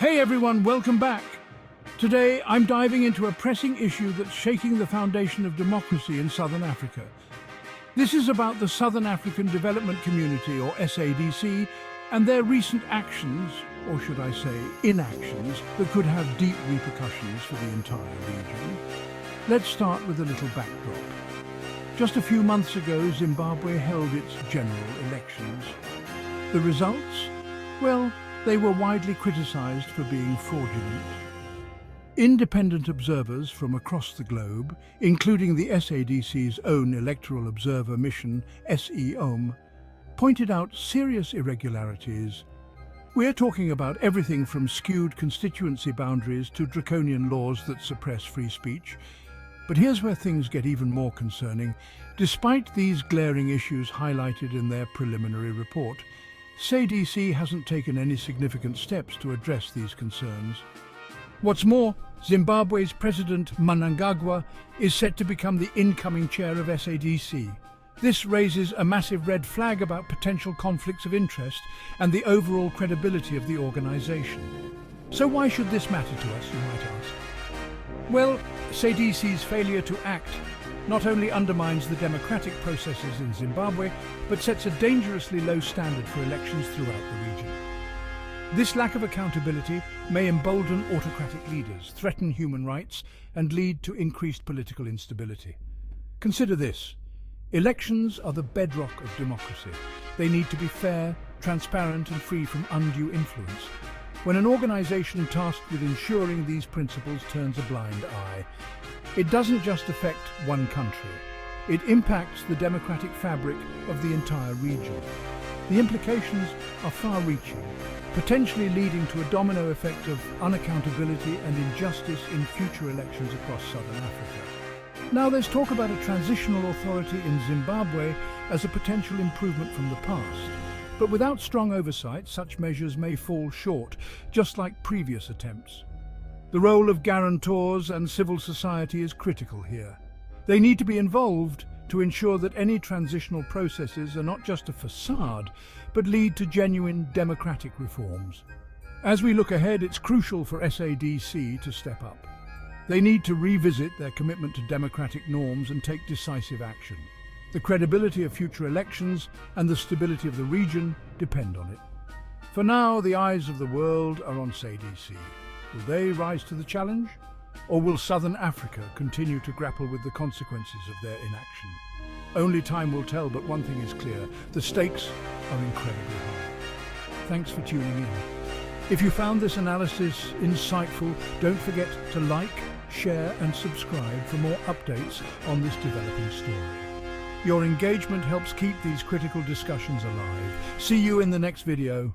Hey everyone, welcome back. Today I'm diving into a pressing issue that's shaking the foundation of democracy in Southern Africa. This is about the Southern African Development Community, or SADC, and their recent actions, or should I say inactions, that could have deep repercussions for the entire region. Let's start with a little backdrop. Just a few months ago, Zimbabwe held its general elections. The results? Well, they were widely criticized for being fraudulent. Independent observers from across the globe, including the SADC's own electoral observer mission, SEOM, pointed out serious irregularities. We're talking about everything from skewed constituency boundaries to draconian laws that suppress free speech. But here's where things get even more concerning. Despite these glaring issues highlighted in their preliminary report, SADC hasn't taken any significant steps to address these concerns. What's more, Zimbabwe's President Mnangagwa is set to become the incoming chair of SADC. This raises a massive red flag about potential conflicts of interest and the overall credibility of the organization. So why should this matter to us, you might ask? Well, SADC's failure to act not only undermines the democratic processes in Zimbabwe, but sets a dangerously low standard for elections throughout the region. This lack of accountability may embolden autocratic leaders, threaten human rights, and lead to increased political instability. Consider this. Elections are the bedrock of democracy. They need to be fair, transparent, and free from undue influence. When an organization tasked with ensuring these principles turns a blind eye, it doesn't just affect one country. It impacts the democratic fabric of the entire region. The implications are far-reaching, potentially leading to a domino effect of unaccountability and injustice in future elections across Southern Africa. Now there's talk about a transitional authority in Zimbabwe as a potential improvement from the past. But without strong oversight, such measures may fall short, just like previous attempts. The role of guarantors and civil society is critical here. They need to be involved to ensure that any transitional processes are not just a facade, but lead to genuine democratic reforms. As we look ahead, it's crucial for SADC to step up. They need to revisit their commitment to democratic norms and take decisive action. The credibility of future elections and the stability of the region depend on it. For now, the eyes of the world are on SADC. Will they rise to the challenge? Or will Southern Africa continue to grapple with the consequences of their inaction? Only time will tell, but one thing is clear. The stakes are incredibly high. Thanks for tuning in. If you found this analysis insightful, don't forget to like, share and subscribe for more updates on this developing story. Your engagement helps keep these critical discussions alive. See you in the next video.